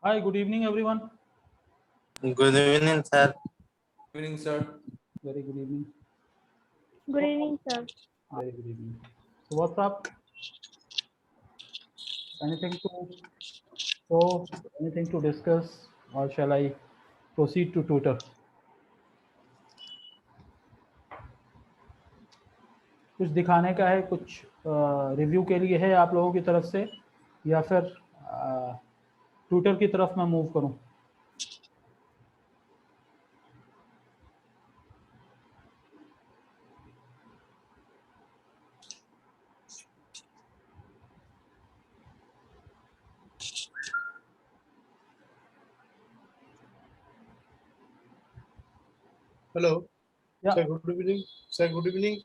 Hi, good evening, everyone. Good evening, sir. Good evening, sir. Very good evening. Good evening, sir. Very good evening. So, what's up? Anything to show? Anything to discuss? Or shall I proceed to Twitter? कुछ दिखाने का है, कुछ review के लिए है आप लोगों की तरफ से, या फिर ट्विटर की तरफ मैं मूव करूं? Hello. Yeah. Sir, good evening. Sir, good evening.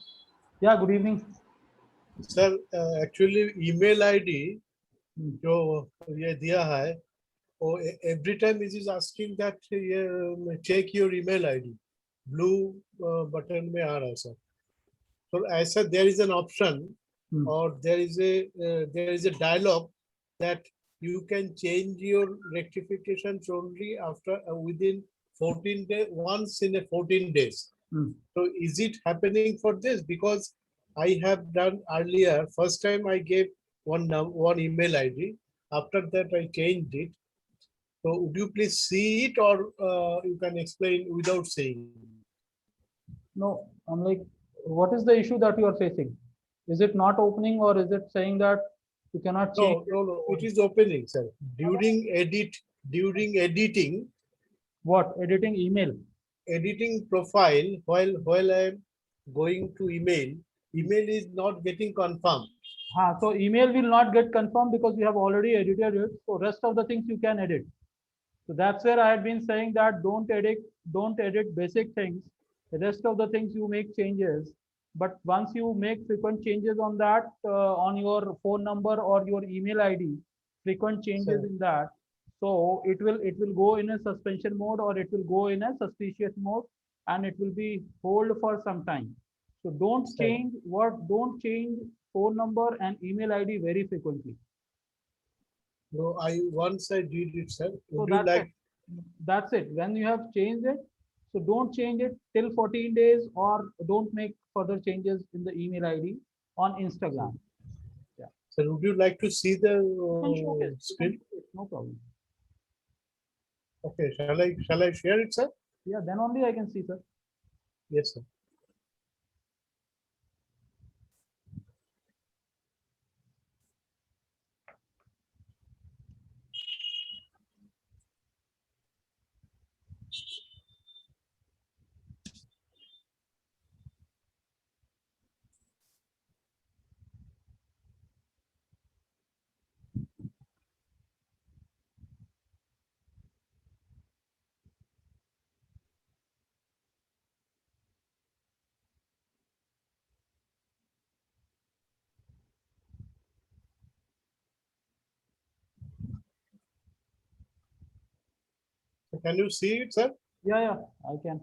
Yeah, good evening. Sir, actually email ID जो ये दिया है वो every time it is asking that check your email ID. Blue button में आ रहा है sir. So ऐसा there is an option or there is a dialogue that you can change your rectifications only after within 14 days, once in a 14 days. So is it happening for this? Because I have done earlier, first time I gave one email ID. After that, I changed it. So would you please see it, or you can explain without saying? No, I'm like, what is the issue that you are facing? Is it not opening, or is it saying that you cannot change? No. It is opening, sir. During editing. What? Editing email? Editing profile, while I am going to email is not getting confirmed. So email will not get confirmed because you have already edited it. So rest of the things you can edit. So that's where I had been saying that don't edit basic things. The rest of the things you make changes. But once you make frequent changes on that, on your phone number or your email ID, frequent changes in that, so it will go in a suspension mode, or it will go in a suspicious mode, and it will be hold for some time. So don't change phone number and email ID very frequently. No, once I did it, sir. So Would you like? that's it. When you have changed it, so don't change it till 14 days, or don't make further changes in the email ID on Instagram. Yeah. Sir, would you like to see the screen? No problem. Okay, shall I share it, sir? Yeah, then only I can see, sir. Yes, sir. So can you see it, sir? Yeah, I can.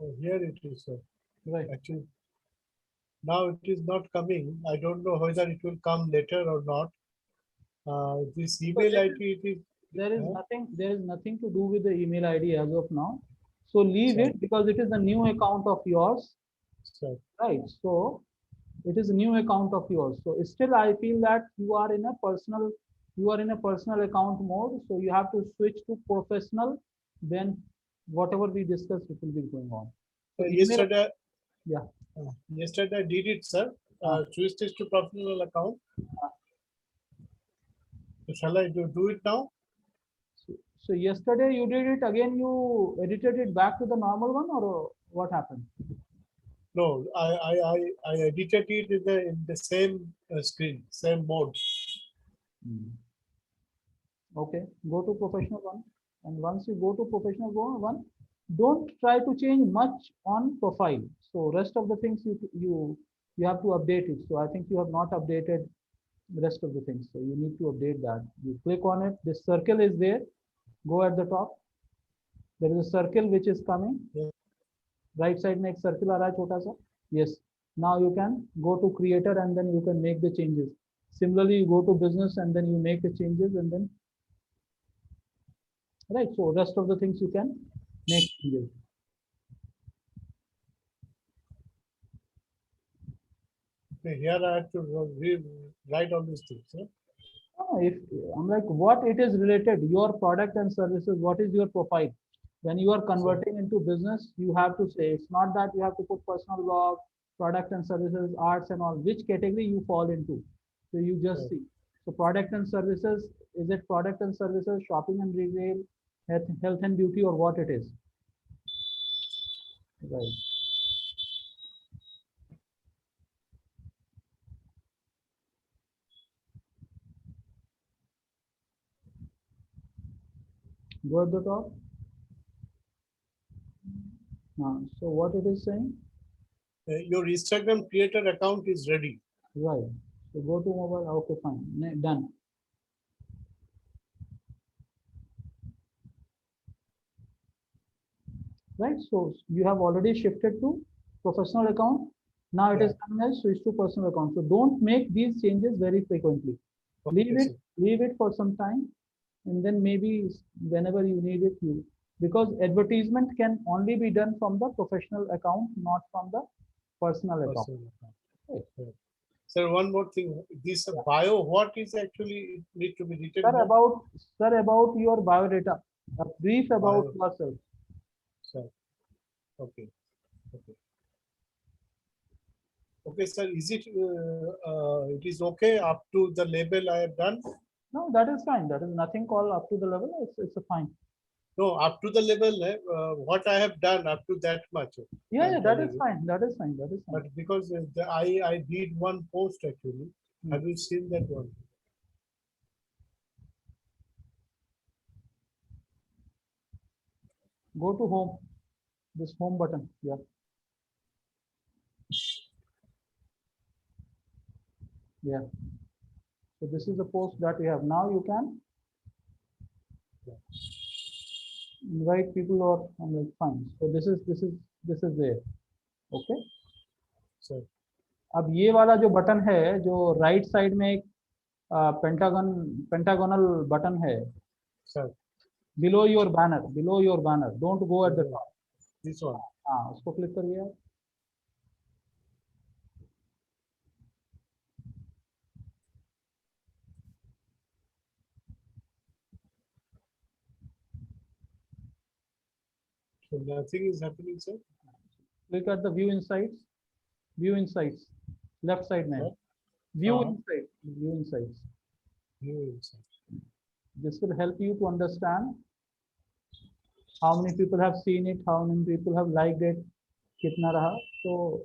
Oh, here it is, sir. Right. Actually, now it is not coming. I don't know whether it will come later or not. This email ID, it is. There is nothing to do with the email ID as of now. So leave it, because it is a new account of yours. Sir. Right. So it is a new account of yours. So still I feel that you are in a personal account mode. So you have to switch to professional. Then whatever we discuss, it will be going on. So Yesterday, yeah. Yesterday I did it, sir. Switched it to professional account. So shall I do it now? So yesterday you did it again. You edited it back to the normal one, or what happened? No, I edited it in the same screen, same mode. Okay, go to professional one, and once you go to professional one, don't try to change much on profile. So rest of the things you have to update it. So I think you have not updated the rest of the things. So you need to update that. You click on it. This circle is there. Go at the top. There is a circle which is coming. Yeah. Right side में एक circle आ रहा है छोटा सा. Yes. Now you can go to creator and then you can make the changes. Similarly, you go to business and then you make the changes and then right. So rest of the things you can make changes. Okay, here I have to write all these things. Huh? If I'm like, what it is related, your product and services, what is your profile? When you are converting into business, you have to say, it's not that you have to put personal blog, product and services, arts and all, which category you fall into. So you just Right. see. So product and services, is it product and services, shopping and retail, health and beauty, or what it is? Right. Go at the top. So what it is saying? Your Instagram creator account is ready. Right. So go to mobile. Okay, fine. Done. Right. So you have already shifted to professional account. Now it is coming as switch to personal account. So don't make these changes very frequently. Okay, sir. Leave it for some time, and then maybe whenever you need it, you, because advertisement can only be done from the professional account, not from the personal account. Personal account. Right. Right. Sir, one more thing. This bio, what is actually need to be written? Sir, here? about your biodata, a brief about Bio. yourself. Sir. Okay. Okay. Okay, sir. Is it it is okay up to the label I have done? No, that is fine. That is nothing called up to the level. It's a fine. No, up to the level. What I have done up to that much. Yeah, I'm that telling is you. fine. That is fine. That is fine. But because I did one post actually. Have you seen that one? Go to home. This home button. Yeah. Yeah. So this is the post that we have. Now you can invite people, or I'm like, fine. So this is there. Okay. Sir. अब ये वाला जो button है, जो right side में एक pentagonal button है, Sir. below your banner, don't go at the top. This one. हाँ, उसको क्लिक करिए आप. So nothing is happening, sir. Click at the view insights, left side में. What? View हाँ. insights. New inside. This will help you to understand how many people have seen it, how many people have liked it, kitna raha. So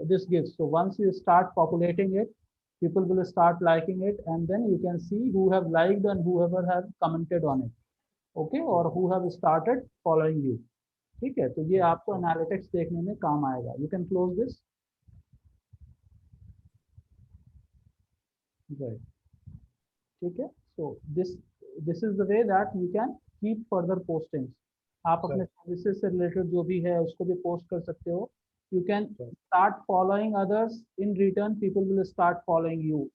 this gives. So once you start populating it, people will start liking it, and then you can see who have liked and whoever have commented on it. Okay, or who have started following you. ठीक है, तो ये आपको analytics देखने में काम आएगा. You can close this. Right. ठीक है. So this is the way that you can keep further postings. आप अपने सर्विसेज से रिलेटेड जो भी है उसको भी पोस्ट कर सकते हो. You can start following others. In return, people will start following you.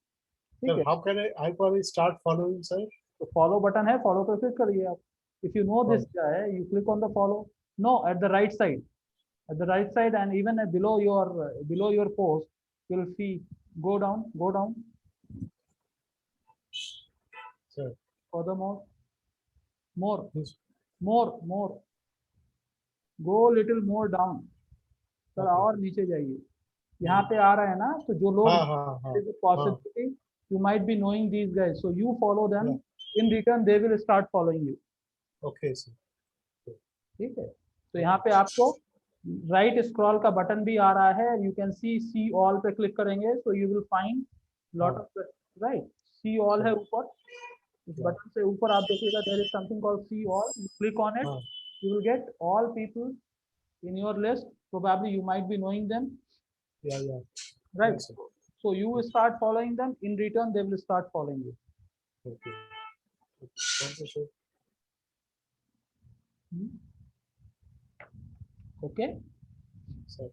ठीक Sir, है. how can I start following, sir? तो फॉलो बटन है, फॉलो पर क्लिक करिए आप. If you know this guy, you click on the follow. No, at the right side. At the right side, and even below your post, you'll see. Go down. Sir. Furthermore, more. Yes. More. Go little more down. Sir Okay. और नीचे जाइए. यहाँ पे आ रहा है ना, तो जो लोग, there is a possibility you might be knowing these guys, so you follow them. In return, they will start following you. Okay, sir. ठीक है. तो यहाँ पे आपको राइट स्क्रॉल का बटन भी आ रहा है. यू कैन सी ऑल पे क्लिक करेंगे, so you will find lot of, right, see all है ऊपर. इस बटन से ऊपर आप देखिएगा, there is something called see all. You click on it, you will get all people in your list. Probably you might be knowing them. Yeah. Right. Yes, sir. So you will start following them. In return, they will start following you. Okay. Thank you, sir. Okay. Sir.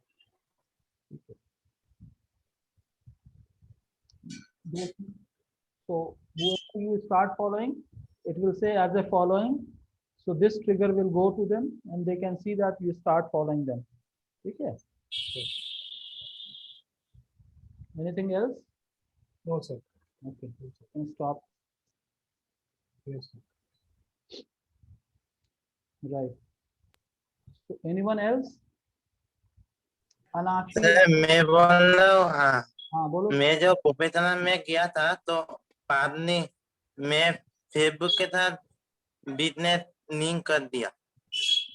So whoever you start following, it will say as a following. So this trigger will go to them and they can see that you start following them. Okay. Anything else? No, sir. Okay. Can stop. Yes, sir. Right. So anyone else? Anakshi. Sir मैं बोल रहा हूँ, हाँ हाँ बोलो. मैं जो professional में किया था तो बाद में मैं फेसबुक के साथ बिजनेस लिंक कर दिया,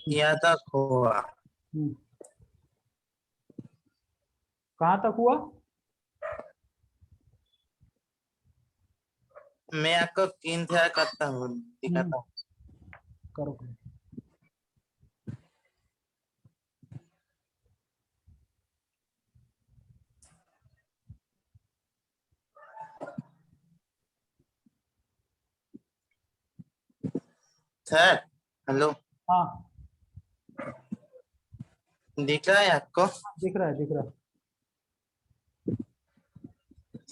किया था हुआ। कहाँ तक हुआ? मैं आपको 3 शेयर करता हूँ, दिखाता हूँ। करो. सर हेलो, हाँ दिख रहा है आपको? दिख रहा है, दिख रहा है.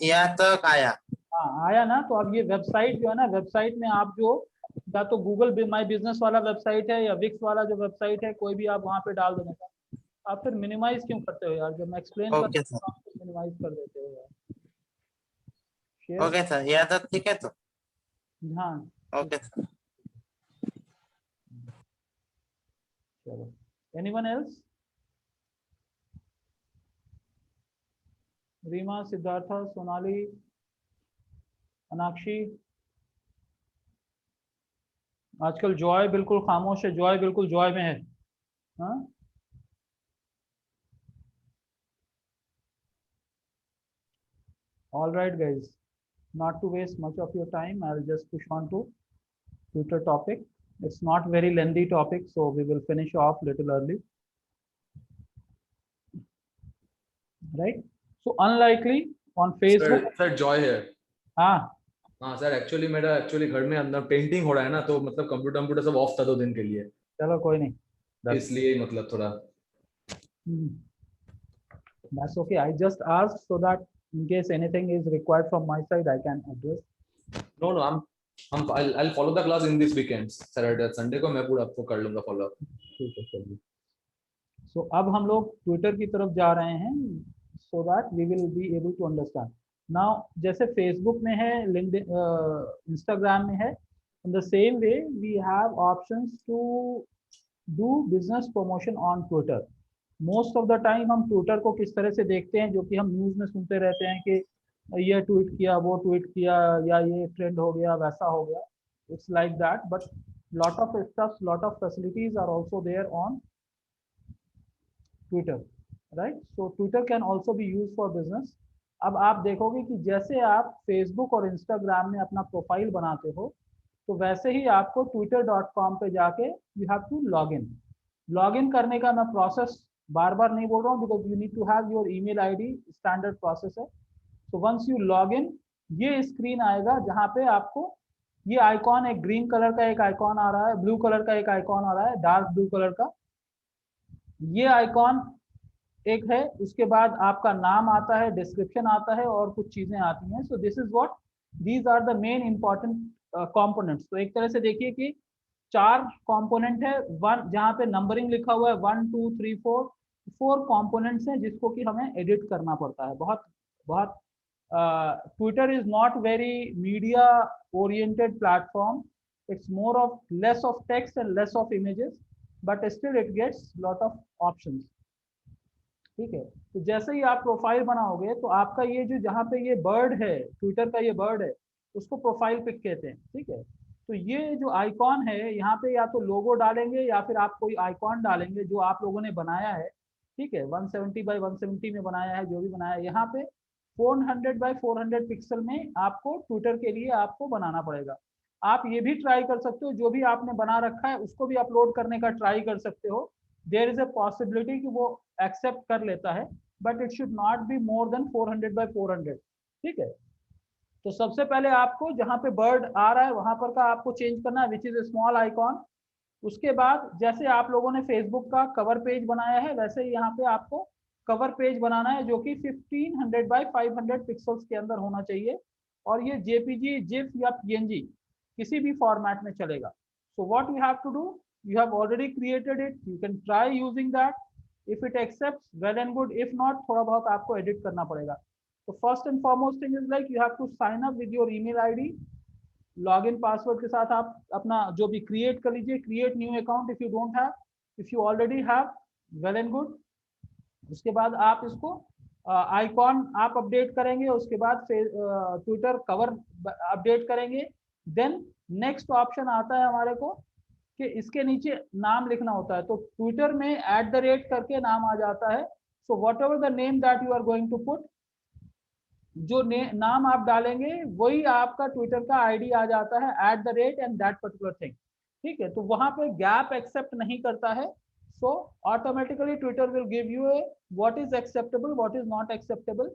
यहाँ तक आया। हाँ आया ना. तो अब ये वेबसाइट जो है ना, वेबसाइट में आप जो या तो गूगल माई बिजनेस वाला वेबसाइट है या विक्स वाला जो वेबसाइट है, कोई भी आप वहाँ पे डाल देने का. आप फिर मिनिमाइज क्यों करते हो यार? जब मैं एक्सप्लेन ओके करता सर, हूँ आप मिनिमाइज कर देते हो यार. ओके सर, यहाँ तक ठीक है तो हाँ ओके सर। चलो. Anyone else? रीमा, सिद्धार्था, सोनाली, अनाक्षी. आजकल जॉय बिल्कुल खामोश है. जॉय बिल्कुल जॉय में है. हाँ all right guys, not to waste much of your time, I'll just push on to Twitter topic. It's not very lengthy topic, so we will finish off little early, right? So unlikely on Facebook. Sir Joy है. हाँ sir actually मेरा घर में अंदर painting हो रहा है ना, तो मतलब कंप्यूटर सब ऑफ था 2 दिन के लिए. चलो कोई नहीं. इसलिए मतलब थोड़ा. That's okay. I just asked so that in case anything is required from my side, I can address. No, I'll follow the class in this weekend. Saturday, Sunday को मैं पूरा आपको कर लूंगा फॉलो. ठीक है चलिए. So अब हम लोग ट्विटर की तरफ जा रहे हैं, so that we will be able to understand. Now जैसे फेसबुक में है, लिंक्डइन, इंस्टाग्राम में है, in the same way we have options to do business promotion on Twitter. Most of the time हम ट्विटर को किस तरह से देखते हैं, जो कि हम न्यूज़ में सुनते रहते हैं कि ये ट्वीट किया, वो ट्वीट किया, या ये ट्रेंड हो गया, वैसा हो गया. It's like that, but lot of stuff, lot of facilities are also there on Twitter, right? So Twitter can also be used for business. अब आप देखोगे कि जैसे आप फेसबुक और इंस्टाग्राम में अपना प्रोफाइल बनाते हो, तो वैसे ही आपको twitter.com पे जाके you have to log in. Log in करने का मैं प्रोसेस बार बार नहीं बोल रहा हूँ, because you need to have your email ID, standard process है. So once you log in, ये स्क्रीन आएगा जहाँ पे आपको ये आइकॉन, एक ग्रीन कलर का एक आइकॉन आ रहा है, ब्लू कलर का एक आइकॉन आ रहा है, डार्क ब्लू कलर का. ये आइकॉन एक है. उसके बाद आपका नाम आता है, डिस्क्रिप्शन आता है और कुछ चीजें आती हैं. So this is what, these are the main important components. तो एक तरह से देखिए कि 4 कंपोनेंट है. वन जहाँ पे नंबरिंग लिखा हुआ है 1 2 3 4 कंपोनेंट्स हैं जिसको कि हमें एडिट करना पड़ता है. बहुत Twitter is not very media oriented platform. It's more of less of text and less of images, but still it gets lot of options. ठीक है. तो जैसे ही आप प्रोफाइल बनाओगे तो आपका ये जो जहाँ पे ये बर्ड है, ट्विटर का ये बर्ड है, उसको प्रोफाइल पिक कहते हैं. ठीक है. तो ये जो आइकॉन है, यहाँ पे या तो लोगो डालेंगे या फिर आप कोई आइकॉन डालेंगे जो आप लोगों ने बनाया है. ठीक है. 170 बाय 170 में बनाया है, जो भी बनाया है. यहाँ पे 400 बाय 400 पिक्सल में आपको ट्विटर के लिए आपको बनाना पड़ेगा. आप ये भी ट्राई कर सकते हो, जो भी आपने बना रखा है उसको भी अपलोड करने का ट्राई कर सकते हो. देयर इज अ पॉसिबिलिटी कि वो एक्सेप्ट कर लेता है. but it should not be more than 400 by 400. ठीक है, तो सबसे पहले आपको जहां पे बर्ड आ रहा है वहां पर का आपको चेंज करना है, विच इज स्मॉल आइकॉन। उसके बाद जैसे आप लोगों ने फेसबुक का कवर पेज बनाया है वैसे ही यहाँ पे आपको कवर पेज बनाना है, जो कि 1500 बाय 500 पिक्सल्स के अंदर होना चाहिए, और ये जेपीजी, जिफ या पीएनजी किसी भी फॉर्मेट में चलेगा। So what you have to do, you have already created it, you can try using that, if it accepts well and good, if not थोड़ा बहुत आपको एडिट करना पड़ेगा। तो first and foremost thing is like you have to sign up with your email ID, login password के साथ आप अपना जो भी क्रिएट कर लीजिए, create new account if you don't have, if you already have well and good. उसके बाद आप इसको आइकॉन आप अपडेट करेंगे, उसके बाद ट्विटर कवर अपडेट करेंगे। देन नेक्स्ट ऑप्शन आता है हमारे को कि इसके नीचे नाम लिखना होता है, तो ट्विटर में @ करके नाम आ जाता है। So whatever the name that you are going to put, जो नाम आप डालेंगे वही आपका ट्विटर का आईडी आ जाता है @ एंड दैट पर्टिकुलर थिंग। ठीक है, तो वहां पे गैप एक्सेप्ट नहीं करता है। So automatically Twitter will give U A what is acceptable, what is not acceptable.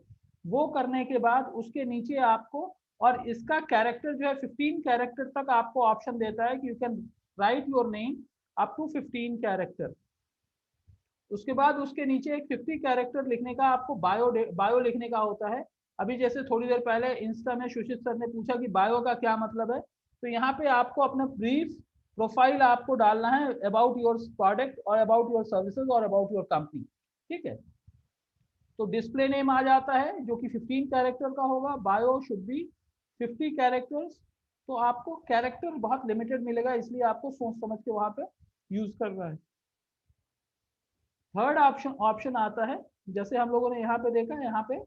वो करने के बाद उसके नीचे आपको, और इसका कैरेक्टर जो है 15 कैरेक्टर तक आपको ऑप्शन देता है कि you can write your name up to 15 character. उसके बाद उसके नीचे एक 50 कैरेक्टर लिखने का आपको बायो लिखने का होता है। अभी जैसे थोड़ी देर पहले इंस्टा में सुशीत सर ने पूछा कि बायो का क्या मतलब है, तो यहाँ पे आपको अपना ब्रीफ प्रोफाइल आपको डालना है अबाउट योर प्रोडक्ट और अबाउट योर सर्विसेज और अबाउट योर कंपनी। ठीक है, तो डिस्प्ले नेम आ जाता है जो कि 15 कैरेक्टर का होगा, बायो शुड बी 50 कैरेक्टर्स। तो आपको कैरेक्टर बहुत लिमिटेड मिलेगा, इसलिए आपको सोच समझ के वहां पे यूज करना है। थर्ड ऑप्शन आता है, जैसे हम लोगों ने यहाँ पे देखा, यहाँ पे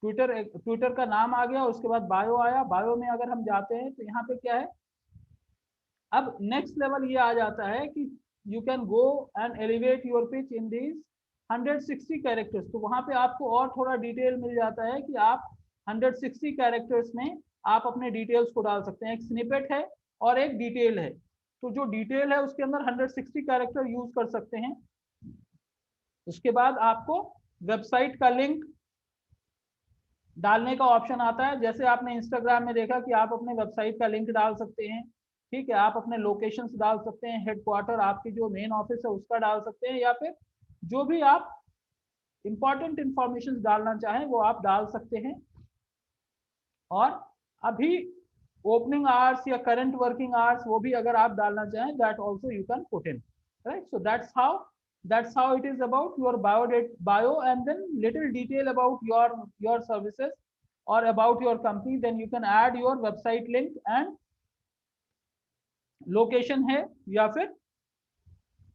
ट्विटर का नाम आ गया, उसके बाद बायो आया। बायो में अगर हम जाते हैं तो यहाँ पे क्या है, अब नेक्स्ट लेवल ये आ जाता है कि you can go and elevate your pitch in these 160 characters. तो वहां पे आपको और थोड़ा डिटेल मिल जाता है कि आप 160 कैरेक्टर्स में आप अपने डिटेल्स को डाल सकते हैं। एक स्निपेट है और एक डिटेल है, तो जो डिटेल है उसके अंदर 160 कैरेक्टर यूज कर सकते हैं। उसके बाद आपको वेबसाइट का लिंक डालने का ऑप्शन आता है, जैसे आपने इंस्टाग्राम में देखा कि आप अपने वेबसाइट का लिंक डाल सकते हैं। ठीक है, आप अपने लोकेशंस डाल सकते हैं, हेडक्वार्टर आपकी जो मेन ऑफिस है उसका डाल सकते हैं, या फिर जो भी आप इंपॉर्टेंट इंफॉर्मेशन डालना चाहें वो आप डाल सकते हैं। और अभी ओपनिंग आवर्स या करंट वर्किंग आवर्स वो भी अगर आप डालना चाहें, that also you can put in, right. So that's how it is about your bio, and then little detail about your services or about your company. Then you can add your website link and location है या फिर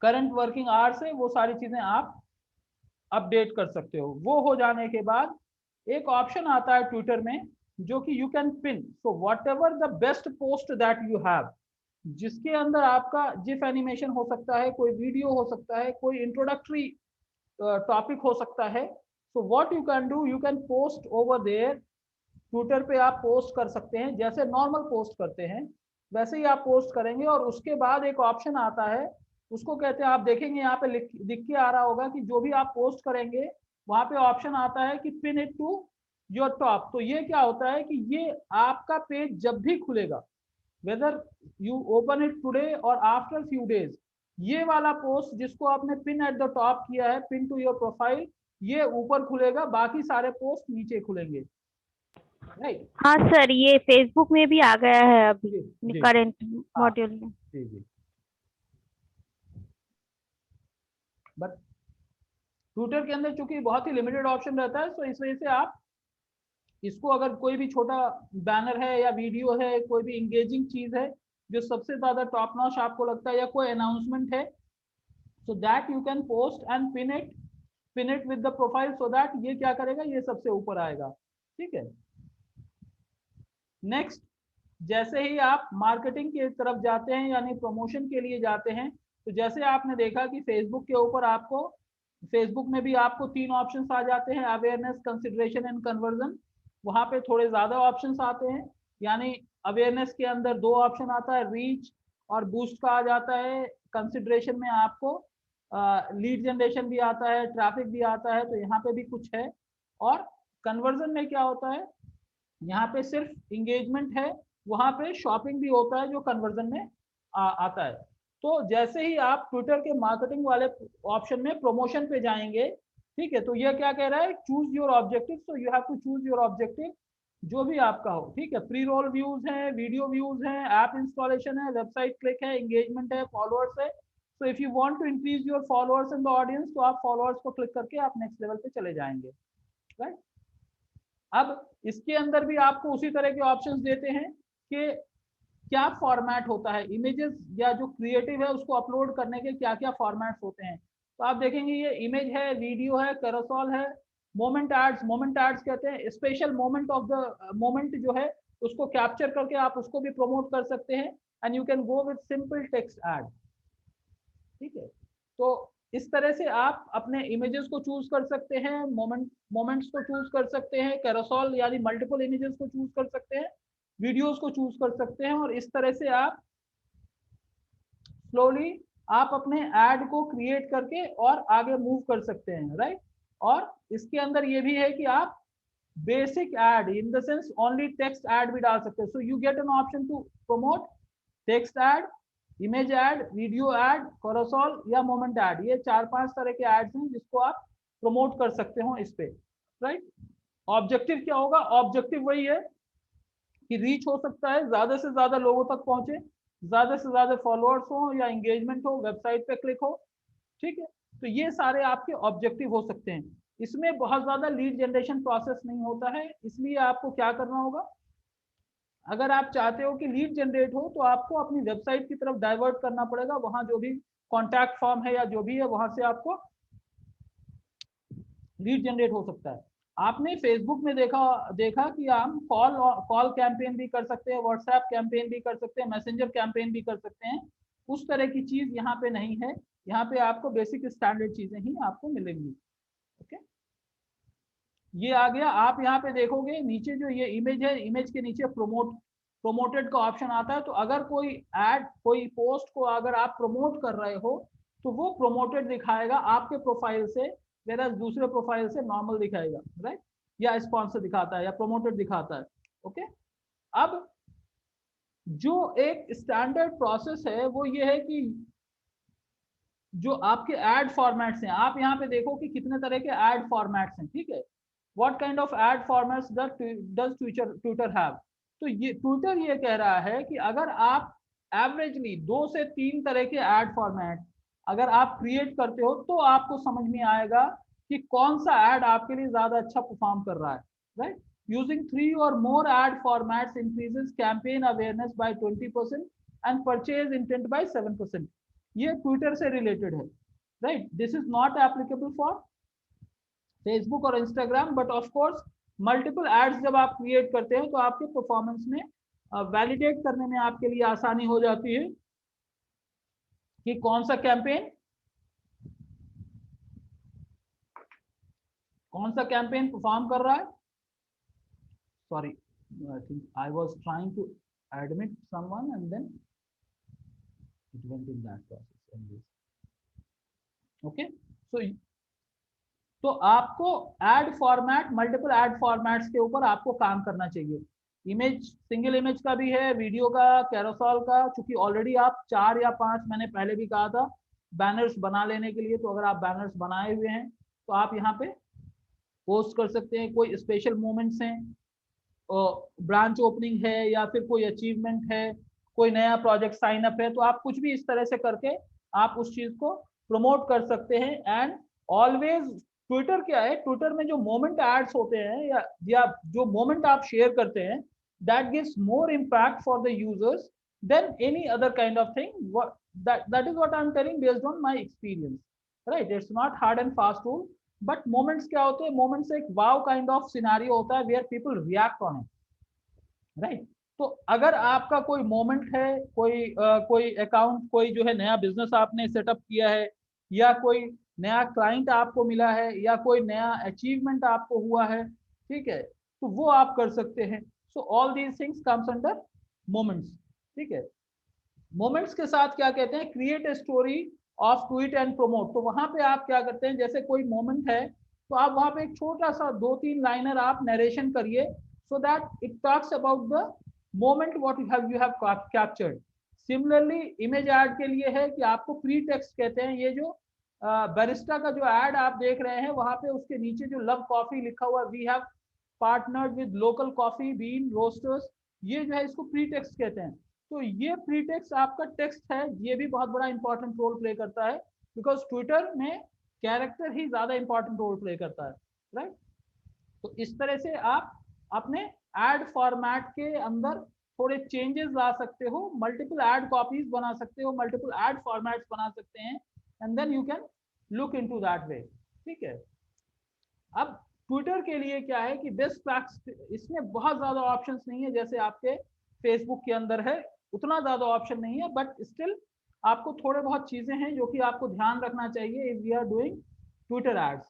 current working hours है, वो सारी चीजें आप update कर सकते हो। वो हो जाने के बाद एक ऑप्शन आता है ट्विटर में जो कि you can pin. So whatever the best post that you have, जिसके अंदर आपका जिफ एनिमेशन हो सकता है, कोई वीडियो हो सकता है, कोई इंट्रोडक्टरी टॉपिक हो सकता है। So what you can do, you can post over there. Twitter पे आप पोस्ट कर सकते हैं, जैसे नॉर्मल पोस्ट करते हैं वैसे ही आप पोस्ट करेंगे। और उसके बाद एक ऑप्शन आता है, उसको कहते हैं, आप देखेंगे यहाँ पे दिख के आ रहा होगा कि जो भी आप पोस्ट करेंगे वहां पे ऑप्शन आता है कि pin it to your top. तो ये क्या होता है कि ये आपका पेज जब भी खुलेगा, whether you open it today or after few days, ये वाला पोस्ट जिसको आपने पिन एट द टॉप किया है, पिन टू योर प्रोफाइल, ये ऊपर खुलेगा, बाकी सारे पोस्ट नीचे खुलेंगे, राइट। हाँ सर, ये फेसबुक में भी आ गया है अभी जी करंट मॉड्यूल में। जी जी। बट ट्विटर के अंदर चूंकि बहुत ही लिमिटेड ऑप्शन रहता है, तो इस वजह से आप इसको, अगर कोई भी छोटा बैनर है या वीडियो है, कोई भी इंगेजिंग चीज है जो सबसे ज्यादा टॉप नॉच आपको लगता है, या कोई अनाउंसमेंट है, so that you can post and pin it with the profile, so that ये क्या करेगा, ये सबसे ऊपर आएगा। ठीक है, नेक्स्ट, जैसे ही आप मार्केटिंग की तरफ जाते हैं यानी प्रमोशन के लिए जाते हैं, तो जैसे आपने देखा कि फेसबुक के ऊपर आपको, फेसबुक में भी आपको 3 ऑप्शंस आ जाते हैं, अवेयरनेस, कंसिडरेशन एंड कन्वर्जन। वहां पे थोड़े ज्यादा ऑप्शंस आते हैं, यानी अवेयरनेस के अंदर 2 ऑप्शन आता है, रीच और बूस्ट का आ जाता है। कंसिडरेशन में आपको लीड जनरेशन भी आता है, ट्रैफिक भी आता है, तो यहाँ पे भी कुछ है। और कन्वर्जन में क्या होता है, यहाँ पे सिर्फ इंगेजमेंट है, वहां पे शॉपिंग भी होता है जो कन्वर्जन में आता है। तो जैसे ही आप ट्विटर के मार्केटिंग वाले ऑप्शन में प्रमोशन पे जाएंगे, ठीक है, तो ये क्या कह रहा है, choose your objective. So you have to choose your objective जो भी आपका हो, ठीक है। प्री रोल व्यूज हैं, वीडियो व्यूज हैं, ऐप इंस्टॉलेशन है, वेबसाइट क्लिक है, एंगेजमेंट है, फॉलोअर्स है। So if you want to increase your followers in the audience, तो आप फॉलोअर्स को क्लिक करके आप नेक्स्ट लेवल पे चले जाएंगे, राइट। अब इसके अंदर भी आपको उसी तरह के ऑप्शंस देते हैं कि क्या फॉर्मेट होता है, इमेजेस या जो क्रिएटिव है उसको अपलोड करने के क्या क्या फॉर्मेट्स होते हैं। तो आप देखेंगे ये इमेज है, वीडियो है, कैरोसेल है, मोमेंट एड्स। मोमेंट एड्स कहते हैं special moment of the moment जो है उसको कैप्चर करके आप उसको भी प्रमोट कर सकते हैं। And you can go with simple text ad, ठीक है। तो इस तरह से आप अपने इमेजेस को चूज कर सकते हैं, मोमेंट्स को चूज कर सकते हैं, कैरोसेल यानी मल्टीपल इमेजेस को चूज कर सकते हैं, वीडियोस को चूज कर सकते हैं, और इस तरह से आप स्लोली आप अपने ऐड को क्रिएट करके और आगे मूव कर सकते हैं, राइट। और इसके अंदर ये भी है कि आप basic ad in the sense only text ad भी डाल सकते हैं। So you get an option to promote text ad, image ad, video ad, carousel या मोमेंट ऐड। ये 4-5 तरह के एड्स हैं जिसको आप प्रमोट कर सकते हो इस पे, राइट। ऑब्जेक्टिव क्या होगा, ऑब्जेक्टिव वही है कि रीच हो सकता है, ज्यादा से ज्यादा लोगों तक पहुंचे, ज्यादा से ज्यादा फॉलोअर्स हो या एंगेजमेंट हो, वेबसाइट पे क्लिक हो, ठीक है। तो ये सारे आपके ऑब्जेक्टिव हो सकते हैं। इसमें बहुत ज्यादा लीड जनरेशन प्रोसेस नहीं होता है, इसलिए आपको क्या करना होगा, अगर आप चाहते हो कि लीड जनरेट हो तो आपको अपनी वेबसाइट की तरफ डाइवर्ट करना पड़ेगा। वहां जो भी कॉन्टैक्ट फॉर्म है या जो भी है वहां से आपको लीड जनरेट हो सकता है। आपने फेसबुक में देखा कि हम कॉल कैंपेन भी कर सकते हैं, व्हाट्सएप कैंपेन भी कर सकते हैं, मैसेंजर कैंपेन भी कर सकते हैं। उस तरह की चीज यहाँ पे नहीं है, यहाँ पे आपको बेसिक स्टैंडर्ड चीजें ही आपको मिलेंगी, ओके। ये आ गया। आप यहाँ पे देखोगे नीचे जो ये इमेज है, इमेज के नीचे प्रोमोटेड का ऑप्शन आता है। तो अगर कोई ऐड, कोई पोस्ट को अगर आप प्रमोट कर रहे हो तो वो प्रोमोटेड दिखाएगा आपके प्रोफाइल से, वेराज दूसरे प्रोफाइल से नॉर्मल दिखाएगा, राइट, या स्पॉन्सर दिखाता है या प्रोमोटेड दिखाता है, ओके। अब जो एक स्टैंडर्ड प्रोसेस है वो ये है कि जो आपके एड फॉर्मेट्स हैं, आप यहाँ पे देखो कि कितने तरह के एड फॉर्मेट्स हैं, ठीक है। What kind of ad formats does Twitter have. तो ये ट्विटर ये कह रहा है कि अगर आप एवरेजली 2 से 3 तरह के एड फॉर्मेट अगर आप क्रिएट करते हो तो आपको समझ में आएगा कि कौन सा एड आपके लिए ज्यादा अच्छा परफॉर्म कर रहा है, right. Using 3 or more ad formats increases campaign awareness by 20% and purchase intent by 7%। ये ट्विटर से रिलेटेड है, right. This is not applicable for Facebook और Instagram, but of course multiple ads जब आप क्रिएट करते हैं तो आपके परफॉर्मेंस में वैलिडेट करने में आपके लिए आसानी हो जाती है कि कौन सा कैंपेन परफॉर्म कर रहा है। Sorry, I think I was trying to admit someone and then it went in that process and this, okay। तो आपको ad format, multiple ad formats के ऊपर आपको काम करना चाहिए। इमेज, सिंगल इमेज का भी है, वीडियो का, कैरोसेल का, क्योंकि ऑलरेडी आप 4 या 5 मैंने पहले भी कहा था बैनर्स बना लेने के लिए। तो अगर आप बैनर्स बनाए हुए हैं तो आप यहाँ पे पोस्ट कर सकते हैं। कोई स्पेशल मोमेंट्स हैं, ब्रांच ओपनिंग है या फिर कोई अचीवमेंट है, कोई नया प्रोजेक्ट साइन अप है, तो आप कुछ भी इस तरह से करके आप उस चीज को प्रमोट कर सकते हैं। एंड ऑलवेज ट्विटर क्या है, ट्विटर में जो मोमेंट एड्स होते हैं या जो मोमेंट आप शेयर करते हैं, that gives more impact for the users than any other kind of thing. That is what I am telling based on my experience, right. It's not hard and fast rule, but moments क्या होते हैं, moments एक वाव kind of scenario होता है where people react on it, right. तो अगर आपका कोई मोमेंट है, कोई अकाउंट, कोई जो है नया बिजनेस आपने सेटअप किया है, या कोई नया क्लाइंट आपको मिला है, या कोई नया अचीवमेंट आपको हुआ है, ठीक है, तो वो आप कर सकते हैं। So all these things comes under moments, ठीक है। मोमेंट्स के साथ क्या कहते हैं, create a story of tweet and promote. तो वहां पे आप क्या करते हैं, जैसे कोई मोमेंट है तो आप वहां पे एक छोटा सा 2-3 लाइनर आप नरेशन करिए, so that it talks about the moment what you have captured. Similarly image add के लिए है कि आपको प्री टेक्स्ट कहते हैं। ये जो बैरिस्टा का जो ऐड आप देख रहे हैं वहां पे उसके नीचे जो लव कॉफी लिखा हुआ, we have partnered with local coffee bean roasters, ये जो है इसको प्री टेक्स्ट कहते हैं। तो ये प्री टेक्स्ट आपका टेक्स्ट है, ये भी बहुत बड़ा इंपॉर्टेंट रोल प्ले करता है, बिकॉज ट्विटर में कैरेक्टर ही ज्यादा इंपॉर्टेंट रोल प्ले करता है, राइट। तो इस तरह से आप अपने एड फॉर्मेट के अंदर थोड़े चेंजेस ला सकते हो, मल्टीपल एड कॉपीज बना सकते हो, मल्टीपल एड फॉर्मेट्स बना सकते हैं, and then you can look into that way, ठीक है। अब ट्विटर के लिए क्या है कि बेस्ट प्रैक्टिस, इसमें बहुत ज्यादा ऑप्शंस नहीं है जैसे आपके फेसबुक के अंदर है, उतना ज्यादा ऑप्शन नहीं है, बट स्टिल आपको थोड़े बहुत चीजें हैं जो कि आपको ध्यान रखना चाहिए if we are doing Twitter ads.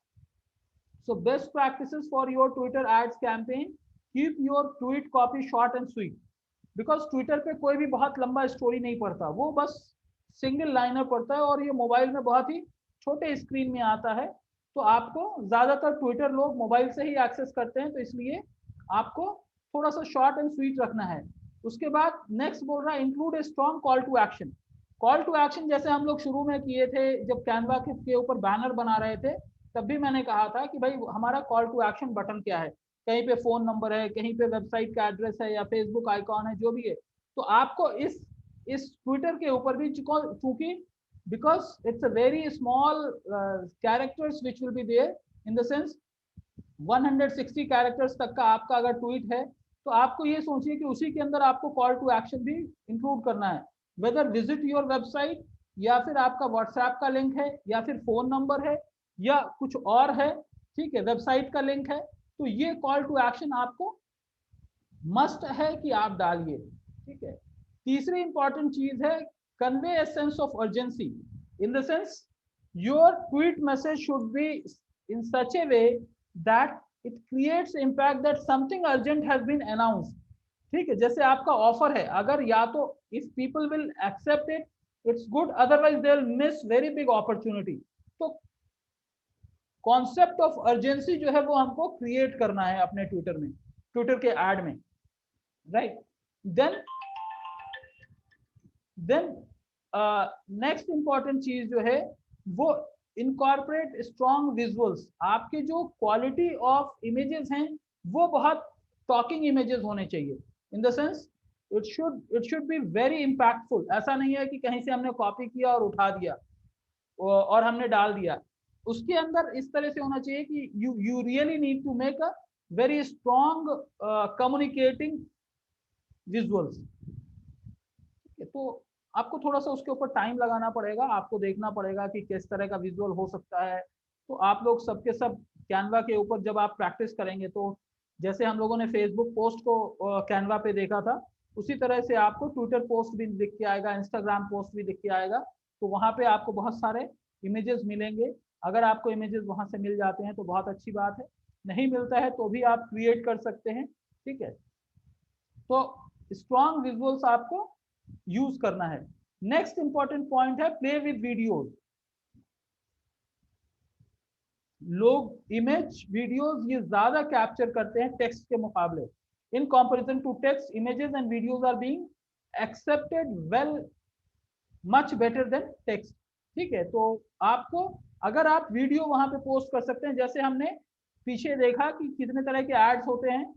So best practices for your Twitter ads campaign, keep your tweet copy short and sweet, because Twitter पे कोई भी बहुत लंबा स्टोरी नहीं पढ़ता, वो बस सिंगल लाइनर पढ़ता है, और ये मोबाइल में बहुत ही छोटे स्क्रीन में आता है। तो आपको ज्यादातर ट्विटर लोग मोबाइल से ही एक्सेस करते हैं, तो इसलिए आपको थोड़ा सा शॉर्ट एंड स्वीट रखना है। उसके बाद नेक्स्ट बोल रहा है include a strong call to action. Call to action जैसे हम लोग शुरू में किए थे जब कैनवा के ऊपर बैनर बना रहे थे, तब भी मैंने कहा था कि भाई हमारा कॉल टू एक्शन बटन क्या है, कहीं पे फोन नंबर है, कहीं पे वेबसाइट का एड्रेस है, या फेसबुक आइकॉन है, जो भी है। तो आपको इस ट्विटर के ऊपर भी, चूंकि because it's a very small characters which will be there, in the sense 160 characters तक का आपका अगर ट्वीट है, तो आपको ये सोचिए कि उसी के अंदर आपको कॉल टू एक्शन भी इंक्लूड करना है, वेदर विजिट योर वेबसाइट, या फिर आपका व्हाट्सएप का लिंक है, या फिर फोन नंबर है, या कुछ और है, ठीक है, वेबसाइट का लिंक है। तो ये कॉल टू एक्शन आपको मस्ट है कि आप डालिए, ठीक है। तीसरी इंपॉर्टेंट चीज है convey a sense of urgency, in the sense your tweet message should be in such a way that it creates impact that something urgent has been announced, ठीक है। जैसे आपका ऑफर है, अगर या तो if people will accept it, it's good, otherwise they will miss very big opportunity. तो concept of urgency जो है वो हमको क्रिएट करना है अपने ट्विटर में, ट्विटर के एड में, राइट। देन नेक्स्ट इंपॉर्टेंट चीज जो है वो इनकॉर्पोरेट स्ट्रॉन्ग विजुअल्स। आपके जो क्वालिटी ऑफ इमेजेस हैं वो बहुत टॉकिंग इमेजेस होने चाहिए, इन the sense it should be very impactful. ऐसा नहीं है कि कहीं से हमने कॉपी किया और उठा दिया और हमने डाल दिया, उसके अंदर इस तरह से होना चाहिए कि you really need to make a very strong communicating visuals. तो आपको थोड़ा सा उसके ऊपर टाइम लगाना पड़ेगा, आपको देखना पड़ेगा कि किस तरह का विजुअल हो सकता है। तो आप लोग सबके सब कैनवा के ऊपर जब आप प्रैक्टिस करेंगे, तो जैसे हम लोगों ने फेसबुक पोस्ट को कैनवा पे देखा था, उसी तरह से आपको ट्विटर पोस्ट भी दिख के आएगा, इंस्टाग्राम पोस्ट भी दिख के आएगा। तो वहाँ पे आपको बहुत सारे इमेजेस मिलेंगे। अगर आपको इमेजेस वहाँ से मिल जाते हैं तो बहुत अच्छी बात है, नहीं मिलता है तो भी आप क्रिएट कर सकते हैं, ठीक है। तो स्ट्रॉन्ग विजुअल्स आपको यूज करना है। नेक्स्ट इंपॉर्टेंट पॉइंट है प्ले विद वीडियोस। लोग इमेज वीडियोस ये ज्यादा कैप्चर करते हैं टेक्स्ट के मुकाबले। In comparison to text, images and videos are being accepted well much better than text, ठीक है। तो आपको अगर आप वीडियो वहां पे पोस्ट कर सकते हैं, जैसे हमने पीछे देखा कि कितने तरह के एड्स होते हैं,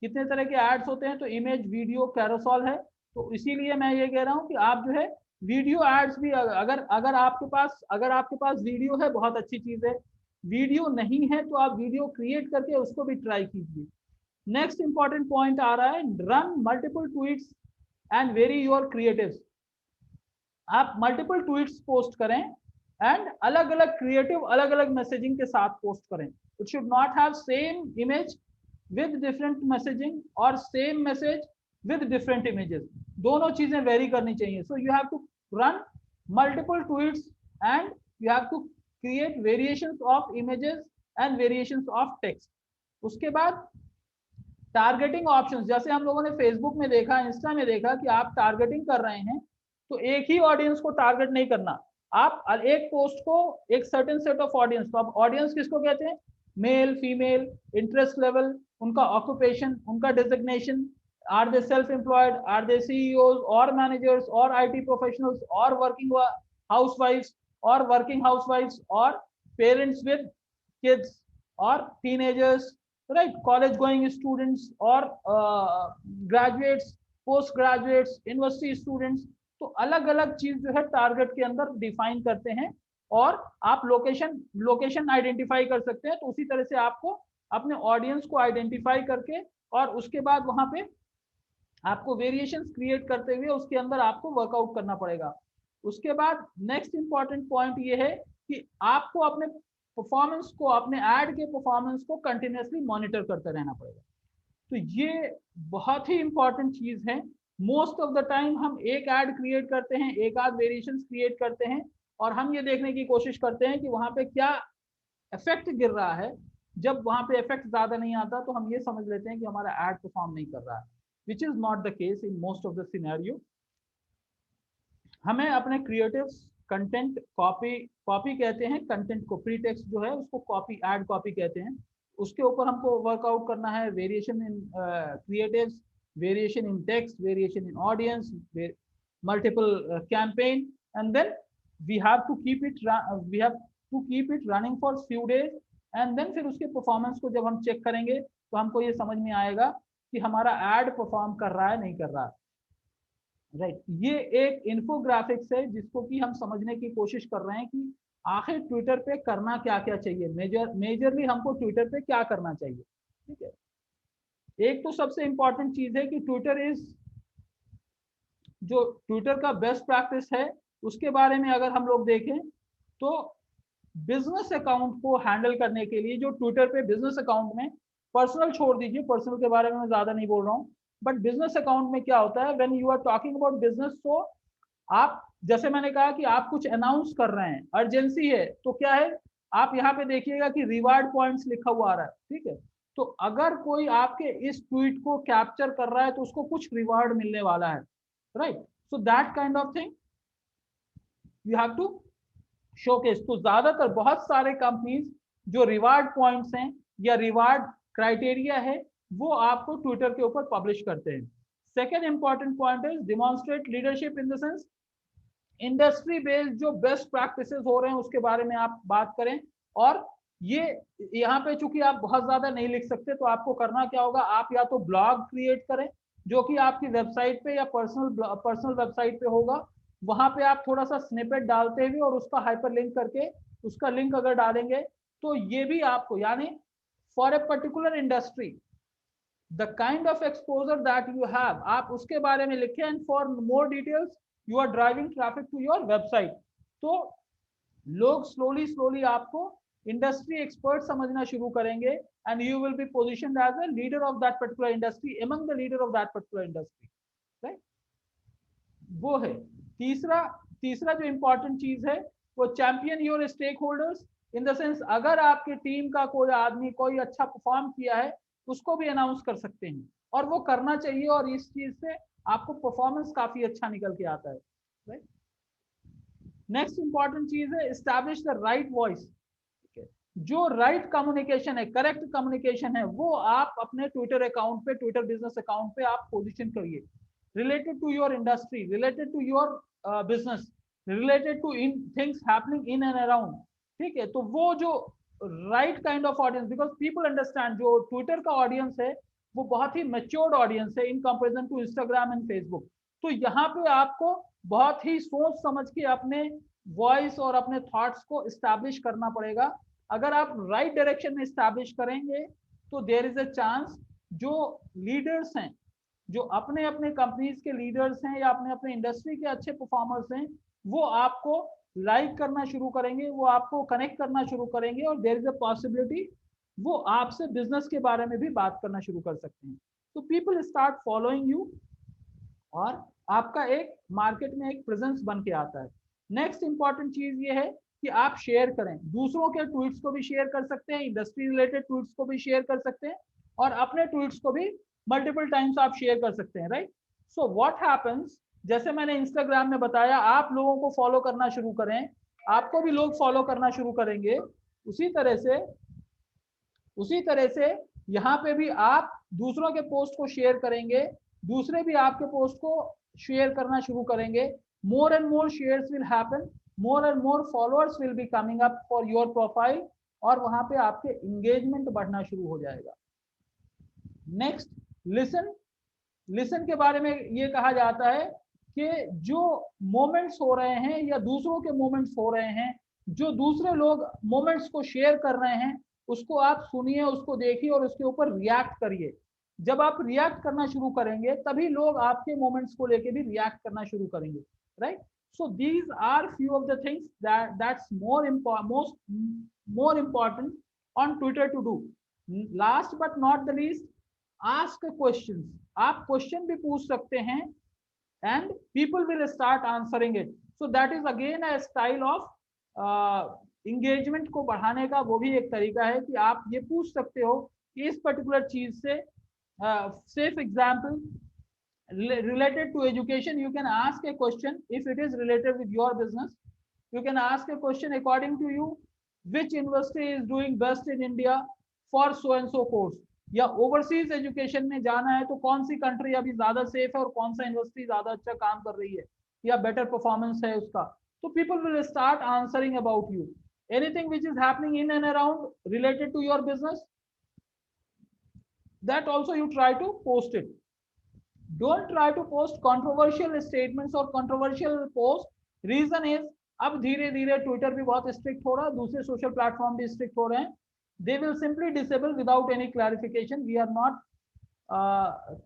कितने तरह के एड्स होते हैं, तो इमेज, वीडियो, कैरोसेल है। तो इसीलिए मैं ये कह रहा हूं कि आप जो है वीडियो एड्स भी अगर आपके पास वीडियो है, बहुत अच्छी चीज है। वीडियो नहीं है तो आप वीडियो क्रिएट करके उसको भी ट्राई कीजिए। नेक्स्ट इंपॉर्टेंट पॉइंट आ रहा है run multiple tweets and very your creatives. आप मल्टीपल ट्वीट्स पोस्ट करें एंड अलग अलग क्रिएटिव, अलग अलग मैसेजिंग के साथ पोस्ट करें। It should not have same image with different messaging or same message with different images, दोनों चीजें वेरी करनी चाहिए। So you have to run multiple tweets and you have to create variations of images and variations of text। उसके बाद targeting options, जैसे हम लोगों ने फेसबुक में देखा, इंस्टा में देखा कि आप टारगेटिंग कर रहे हैं, तो एक ही ऑडियंस को टारगेट नहीं करना, आप एक पोस्ट को एक सर्टेन सेट ऑफ ऑडियंस, तो अब ऑडियंस किसको कहते हैं, मेल फीमेल, इंटरेस्ट लेवल, उनका ऑक्यूपेशन, उनका designation, are they self employed, are they CEOs और मैनेजर्स और आईटी प्रोफेशनल्स और वर्किंग हाउसवाइफ्स और वर्किंग हाउसवाइफ्स और पेरेंट्स विद किड्स और teenagers, right, college going students और graduates, post graduates, university students. तो अलग अलग चीज जो है टारगेट के अंदर डिफाइन करते हैं और आप लोकेशन आइडेंटिफाई कर सकते हैं। तो उसी तरह से आपको अपने ऑडियंस को आइडेंटिफाई करके और उसके बाद वहां पे आपको वेरिएशंस क्रिएट करते हुए उसके अंदर आपको वर्कआउट करना पड़ेगा। उसके बाद नेक्स्ट इंपॉर्टेंट पॉइंट ये है कि आपको अपने परफॉर्मेंस को, अपने ऐड के परफॉर्मेंस को कंटिन्यूअसली मॉनिटर करते रहना पड़ेगा। तो ये बहुत ही इंपॉर्टेंट चीज है। मोस्ट ऑफ द टाइम हम एक ऐड क्रिएट करते हैं, एक आध वेरिएशंस क्रिएट करते हैं और हम ये देखने की कोशिश करते हैं कि वहां पे क्या इफेक्ट गिर रहा है। जब वहां पे इफेक्ट ज्यादा नहीं आता तो हम ये समझ लेते हैं कि हमारा ऐड परफॉर्म नहीं कर रहा है, which is not the case in most of the scenario. हमें अपने क्रिएटिव्स कंटेंट कॉपी कहते हैं, कंटेंट को प्री टेक्स्ट जो है उसको कॉपी, ऐड कॉपी कहते हैं, उसके ऊपर हमको वर्कआउट करना है। Variation in creatives, variation in text, variation in audience, multiple campaign, and then we have to keep it running for few days, and then फिर उसके परफॉर्मेंस को जब हम चेक करेंगे तो हमको ये समझ में आएगा कि हमारा एड परफॉर्म कर रहा है नहीं कर रहा है, राइट। ये एक इन्फोग्राफिक्स है जिसको कि हम समझने की कोशिश कर रहे हैं कि आखिर ट्विटर पे करना क्या क्या चाहिए, मेजरली हमको ट्विटर पे क्या करना चाहिए, ठीक है। एक तो सबसे इंपॉर्टेंट चीज है कि ट्विटर का बेस्ट प्रैक्टिस है उसके बारे में अगर हम लोग देखें तो बिजनेस अकाउंट को हैंडल करने के लिए जो ट्विटर पे बिजनेस अकाउंट में, पर्सनल छोड़ दीजिए, पर्सनल के बारे में मैं ज्यादा नहीं बोल रहा हूँ, बट बिजनेस अकाउंट में क्या होता है, when you are talking about business, तो आप जैसे मैंने कहा कि आप कुछ अनाउंस कर रहे हैं, अर्जेंसी है, तो क्या है, आप यहाँ पे देखिएगा कि रिवार्ड पॉइंट्स लिखा हुआ आ रहा है, ठीक है। तो अगर कोई आपके इस ट्वीट को कैप्चर कर रहा है तो उसको कुछ रिवार्ड मिलने वाला है, राइट। So that kind of thing you have to showcase. तो ज्यादातर बहुत सारे कंपनीज जो रिवार्ड पॉइंट्स हैं या रिवार्ड क्राइटेरिया है वो आपको ट्विटर के ऊपर पब्लिश करते हैं। Second important point is demonstrate leadership in the sense industry based जो बेस्ट प्रैक्टिसेस हो रहे हैं उसके बारे में आप बात करें। और ये यहाँ पे चूंकि आप बहुत ज्यादा नहीं लिख सकते तो आपको करना क्या होगा, आप या तो ब्लॉग क्रिएट करें जो कि आपकी वेबसाइट पे या पर्सनल वेबसाइट पे होगा, वहां पे आप थोड़ा सा स्निपेट डालते हुए और उसका हाइपरलिंक करके उसका लिंक अगर डालेंगे तो ये भी आपको, यानी for a particular industry the kind of exposure that you have, आप उसके बारे में लिखें and for more details you are driving traffic to your website. तो लोग स्लोली आपको इंडस्ट्री एक्सपर्ट समझना शुरू करेंगे and you will be positioned as a leader of that particular industry, among the leader of that particular industry, right. वो है तीसरा जो इंपॉर्टेंट चीज है वो champion your stake holders in the sense अगर आपकी टीम का कोई आदमी कोई अच्छा परफॉर्म किया है उसको भी अनाउंस कर सकते हैं और वो करना चाहिए और इस चीज से आपको परफॉर्मेंस काफी अच्छा निकल के आता है, राइट। नेक्स्ट इंपॉर्टेंट चीज है एस्टैब्लिश द राइट वॉइस। जो राइट कम्युनिकेशन है, करेक्ट कम्युनिकेशन है, वो आप अपने ट्विटर अकाउंट पे, ट्विटर बिजनेस अकाउंट पे आप पोजीशन करिए, related to your industry, related to your business, related to in things happening in and around, ठीक है। तो वो जो right kind of audience, because people understand जो ट्विटर का ऑडियंस है वो बहुत ही मैच्योर्ड ऑडियंस है in comparison to Instagram and Facebook. तो यहाँ पे आपको बहुत ही सोच समझ के अपने वॉइस और अपने थॉट्स को इस्टेब्लिश करना पड़ेगा। अगर आप राइट डायरेक्शन में इस्टेब्लिश करेंगे तो देयर इज अ चांस जो लीडर्स हैं, जो अपने अपने कंपनीज के लीडर्स हैं या अपने अपने इंडस्ट्री के अच्छे परफॉर्मर्स हैं, वो आपको लाइक करना शुरू करेंगे, वो आपको कनेक्ट करना शुरू करेंगे और देयर इज अ पॉसिबिलिटी वो आपसे बिजनेस के बारे में भी बात करना शुरू कर सकते हैं। तो पीपल स्टार्ट फॉलोइंग यू और आपका एक मार्केट में एक प्रेजेंस बन के आता है। नेक्स्ट इंपॉर्टेंट चीज ये है कि आप शेयर करें, दूसरों के ट्वीट्स को भी शेयर कर सकते हैं, इंडस्ट्री रिलेटेड ट्वीट्स को भी शेयर कर सकते हैं और अपने ट्वीट्स को भी मल्टीपल टाइम्स आप शेयर कर सकते हैं, राइट। सो व्हाट हैपेंस जैसे मैंने इंस्टाग्राम में बताया, आप लोगों को फॉलो करना शुरू करें, आपको भी लोग फॉलो करना शुरू करेंगे। उसी तरह से यहाँ पे भी आप दूसरों के पोस्ट को शेयर करेंगे, दूसरे भी आपके पोस्ट को शेयर करना शुरू करेंगे। More and more shares will happen, more and more followers will be coming up for your profile, और वहां पे आपके एंगेजमेंट बढ़ना शुरू हो जाएगा। Next, listen. लिसन के बारे में ये कहा जाता है कि जो मोमेंट्स हो रहे हैं या दूसरों के मोमेंट्स हो रहे हैं, जो दूसरे लोग मोमेंट्स को शेयर कर रहे हैं, उसको आप सुनिए, उसको देखिए और उसके ऊपर रिएक्ट करिए। जब आप रिएक्ट करना शुरू करेंगे तभी लोग आपके मोमेंट्स को लेके भी रिएक्ट करना शुरू करेंगे, right? So these are few of the things that's more important on Twitter to do. Last but not the least, ask questions. आप क्वेश्चन भी पूछ सकते हैं and people will start answering it. So that is again a style of engagement को बढ़ाने का, वो भी एक तरीका है कि आप ये पूछ सकते हो कि इस पर्टिकुलर चीज से, safe example related to education, you can ask a question if it is related with your business. You can ask a question according to you, which university is doing best in India for so and so course, या overseas education में जाना है तो कौन सी country अभी ज्यादा safe है और कौन सा यूनिवर्सिटी ज्यादा अच्छा काम कर रही है या बेटर परफॉर्मेंस है उसका। तो people will start answering about you, anything which is happening in and around related to your business, that also you try to post it. Don't try to post controversial statements or controversial posts. Reason is, अब धीरे धीरे Twitter भी बहुत strict हो रहा है, दूसरे social platform भी स्ट्रिक्ट हो रहे हैं। They will simply disable without any clarification. We are not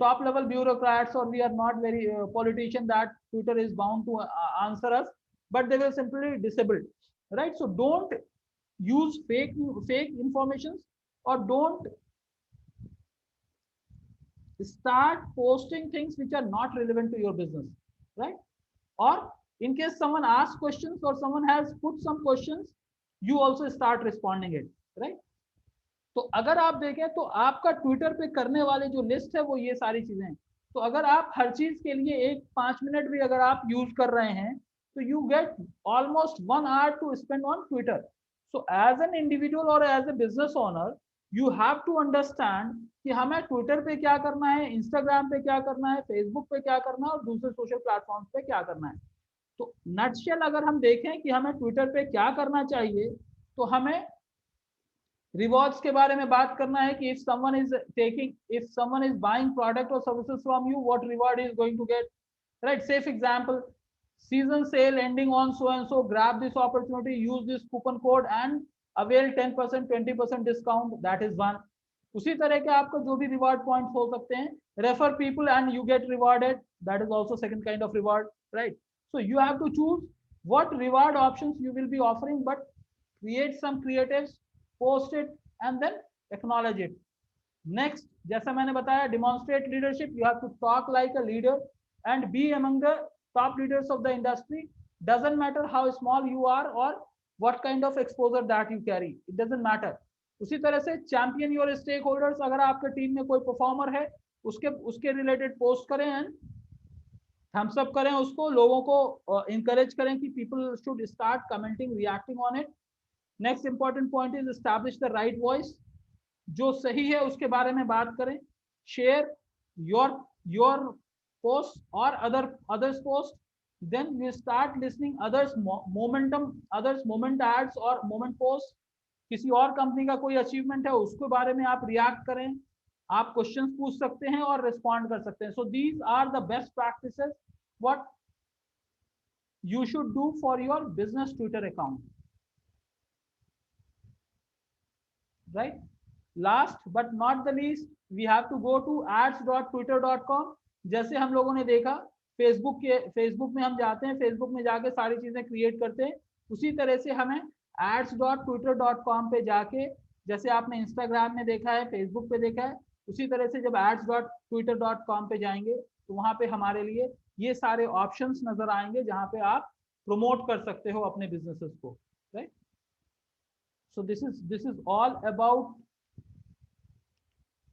top level bureaucrats, or we are not very politician that Twitter is bound to answer us, but they will simply disable, right? So don't use fake informations, or don't start posting things which are not relevant to your business, right? Or in case someone asks questions or someone has put some questions, you also start responding it, right? तो अगर आप देखें तो आपका Twitter पे करने वाले जो लिस्ट है वो ये सारी चीजें हैं। तो अगर आप हर चीज के लिए 5 मिनट भी अगर आप यूज कर रहे हैं तो you get almost 1 hour to spend on Twitter. So as an individual और as a business owner, you have to understand कि हमें ट्विटर पे क्या करना है, इंस्टाग्राम पे क्या करना है, फेसबुक पे क्या करना है और दूसरे सोशल प्लेटफॉर्म पे क्या करना है। तो नटशेल अगर हम देखें कि हमें ट्विटर पे क्या करना चाहिए, तो हमें रिवॉर्ड्स के बारे में बात करना है कि if someone is buying product or services from you, what reward is going to get, right? Safe example, season sale ending on so and so, grab this opportunity, use this coupon code and avail 10% 20% discount, that is one. उसी तरह के आपको जो भी reward points हो सकते हैं, refer people and you get rewarded, that is also second kind of reward, right? So you have to choose what reward options you will be offering, but create some creatives, post it and then acknowledge it. Next, जैसा मैंने बताया, demonstrate leadership. You have to talk like a leader and be among the top leaders of the industry. Doesn't matter how small you are or what kind of exposure that you carry, it doesn't matter. उसी तरह से champion your stakeholders. अगर आपके team में कोई performer है, उसके related post करें एंड थम्स अप करें उसको, लोगों को encourage करें कि people should start commenting, reacting on it. Next important point is establish the right voice, जो सही है उसके बारे में बात करें। शेयर योर पोस्ट और others post, then you start listening others moment ads और मोमेंट पोस्ट। किसी और कंपनी का कोई अचीवमेंट है उसके बारे में आप रिएक्ट करें, आप क्वेश्चंस पूछ सकते हैं और रिस्पॉन्ड कर सकते हैं। So these are the best practices what you should do for your business Twitter account, right? Last but not the least, we have to go to ads.twitter.com. जैसे हम लोगों ने देखा फेसबुक में हम जाते हैं, फेसबुक में जाके सारी चीजें क्रिएट करते हैं, उसी तरह से हमें ads.twitter.com पे जाके, जैसे आपने इंस्टाग्राम में देखा है, फेसबुक पे देखा है, उसी तरह से जब ads.twitter.com पे जाएंगे तो वहां पे हमारे लिए ये सारे ऑप्शंस नजर आएंगे जहां पे आप प्रमोट कर सकते हो अपने बिजनेसेस को, right? So this is all about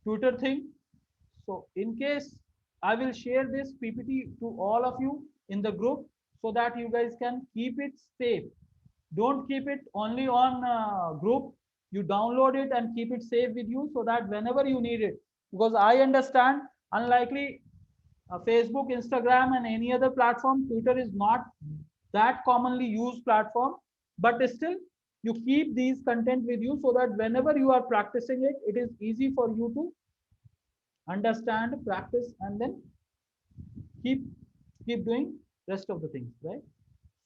Twitter thing. So in case I will share this PPT to all of you, in the group so that you guys can keep it safe. Don't keep it only on group. You download it and keep it safe with you so that whenever you need it, because I understand unlikely Facebook, Instagram, and any other platform, Twitter is not that commonly used platform, but still you keep these content with you so that whenever you are practicing it, it is easy for you to understand, practice, and then keep doing rest of the things, right?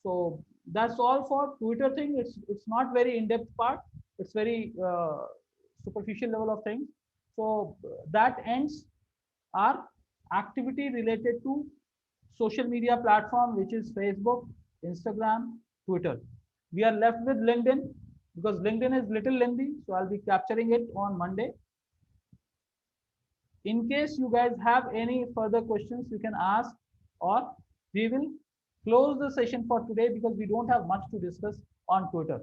So that's all for Twitter thing. It's not very in-depth part. It's very superficial level of things. So that ends our activity related to social media platform, which is Facebook, Instagram, Twitter. We are left with LinkedIn because LinkedIn is little lengthy, so I'll be capturing it on Monday. In case you guys have any further questions, you can ask, or we will close the session for today because we don't have much to discuss on Twitter.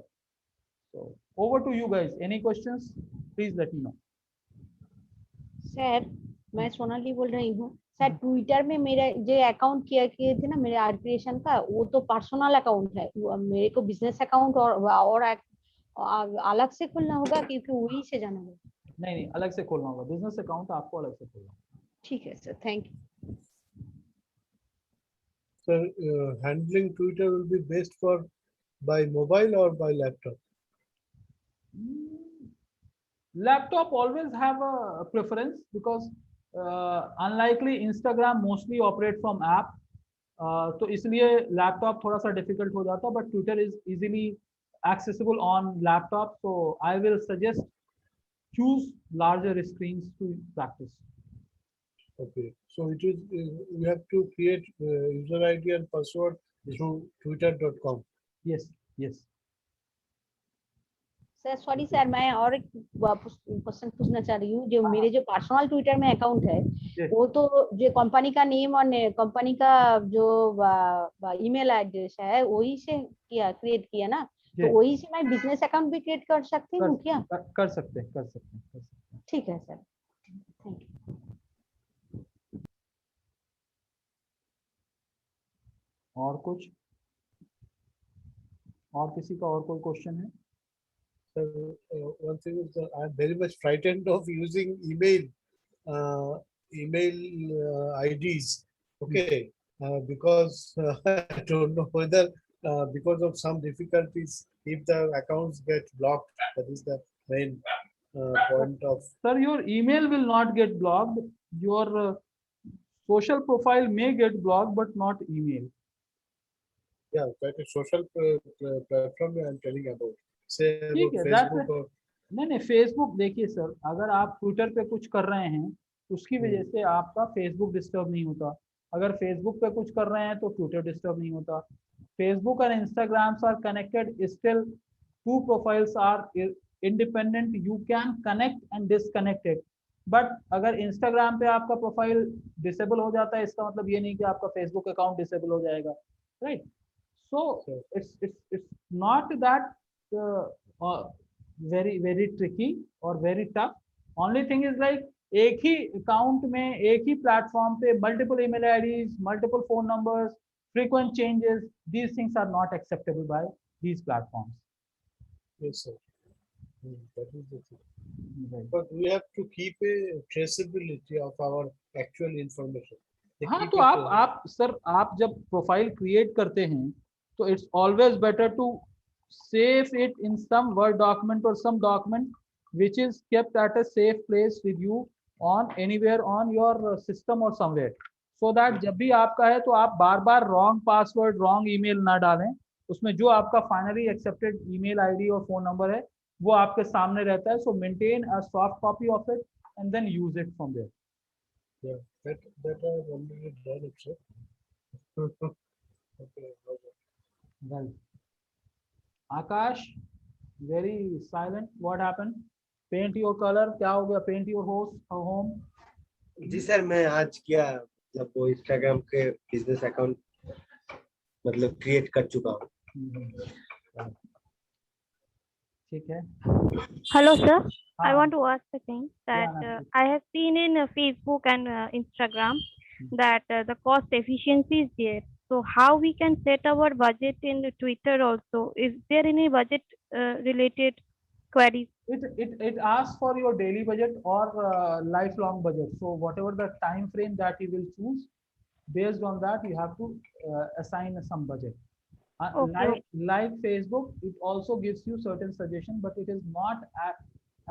So over to you guys. Any questions? Please let me know. Sir मैं सोनाली बोल रही हूँ sir. Twitter में मेरा जो account किया किए थे ना मेरे आर्क्रिएशन का, वो तो पर्सनल अकाउंट है। मेरे को बिजनेस अकाउंट और अलग से खोलना होगा क्योंकि वही से जाना होगा। नहीं, अलग से खोलना होगा। बिजनेस अकाउंट आपको अलग से खोलना होगा। ठीक है sir, thank you. Sir, handling Twitter will be best for by mobile or by laptop? Laptop always have a preference because unlikely Instagram mostly operate from app, तो इसलिए लैपटॉप थोड़ा सा डिफिकल्ट हो जाता है, but Twitter is easily accessible on laptop, so I will suggest choose larger screens to practice. Okay, so it is you have to create user ID and password through twitter.com. Yes, yes. Sir sorry sir, मैं और एक question पूछना चाह रही हूँ। जो मेरे जो पर्सनल ट्विटर में अकाउंट है, वो तो जो कंपनी का नेम और कंपनी का जो ईमेल एड्रेस है वही से क्रिएट किया ना, तो वही से मैं बिजनेस अकाउंट भी क्रिएट कर सकती हूँ क्या? कर सकते हैं। ठीक है सर, थैंक यू। और कुछ, और किसी का और कोई क्वेश्चन है? One thing is that I'm very much frightened of using email IDs. Okay, because I don't know whether because of some difficulties, if the accounts get blocked, that is the main point of. Sir, your email will not get blocked. Your social profile may get blocked, but not email. Yeah, that is social platform I'm telling about. ठीक है, नहीं Facebook देखिए sir, अगर आप Twitter पे कुछ कर रहे हैं उसकी वजह से आपका फेसबुक डिस्टर्ब नहीं होता। अगर फेसबुक पे कुछ कर रहे हैं तो ट्विटर डिस्टर्ब नहीं होता। फेसबुक और Instagram are connected, still two profiles are independent, you can connect and disconnect it. But अगर इंस्टाग्राम पे आपका प्रोफाइल डिसेबल हो जाता है, इसका मतलब ये नहीं कि आपका फेसबुक अकाउंट डिसेबल हो जाएगा, right? So it's not that very tricky or very tough. Only thing is like एक ही अकाउंट में एक ही प्लेटफॉर्म पे multiple email IDs, multiple phone numbers, frequent changes, these things are not acceptable by these platforms. Yes sir, that is the thing. Right. But we have to keep a traceability of our actual information. हाँ, तो आप sir, आप जब profile create करते हैं तो it's always better to save it in some Word document or some document which is kept at a safe place with you on anywhere on your system or somewhere, so that जब भी आपका है तो आप बार बार wrong password, wrong email ना डालें। उसमें जो आपका finally accepted email ID और phone number है वो आपके सामने रहता है। So maintain a soft copy of it and then use it from there. Yeah, that I already done it, sir. Okay, right. Akash, very silent. What happened? Paint your color. क्या हो गया? Paint your home. जी sir, मैं आज किया, मतलब वो Instagram के बिजनेस अकाउंट मतलब क्रिएट कर चुका हूँ। ठीक है। Hello sir, I want to ask a thing that I have seen in Facebook and Instagram that the cost efficiency is there, So how we can set our budget in Twitter also? Is there any budget related queries? It asks for your daily budget or lifelong budget. So whatever the time frame that you will choose, based on that you have to assign some budget. Okay. Like Facebook, it also gives you certain suggestions, but it is not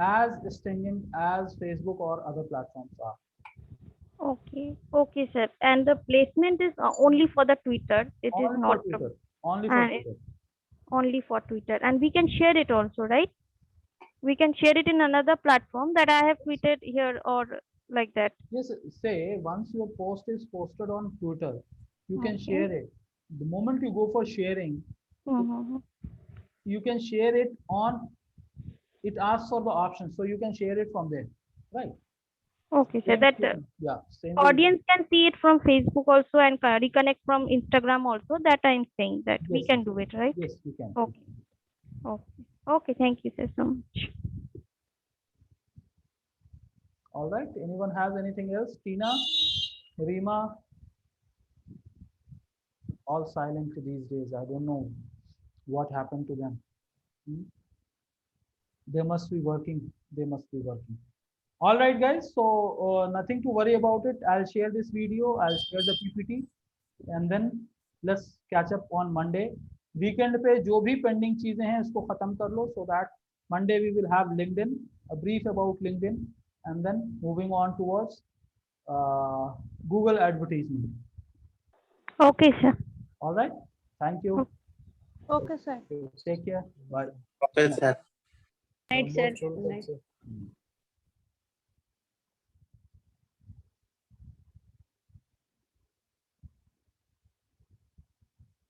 as stringent as Facebook or other platforms are. Okay. Okay, sir. And the placement is only for the Twitter. It is Only not for Twitter. Only for and Twitter. only for Twitter. And we can share it also, right? We can share it in another platform that I have tweeted here or like that. Yes, say once your post is posted on Twitter, you can Okay. share it. The moment you go for sharing, Mm-hmm. you can share it on, it asks for the option, so you can share it from there, right? Okay, so Same that thing. Yeah, same way. audience can see it from Facebook also and reconnect from Instagram also. That I'm saying that we Yes, can yes, do it, right? Yes, you can. Okay. Okay. Okay. Thank you, sir, so much. All right. Anyone has anything else? Tina, Rima, all silent these days. I don't know what happened to them. They must be working. They must be working. All right, guys. So nothing to worry about it. I'll share this video. I'll share the PPT, and then let's catch up on Monday. Weekend पे जो भी pending चीजें हैं इसको खत्म कर लो, so that Monday we will have LinkedIn, a brief about LinkedIn, and then moving on towards Google advertisement. Okay, sir. All right. Thank you. Okay, sir. Take care. Bye. Okay, sir. Right, sir. Good Night. night.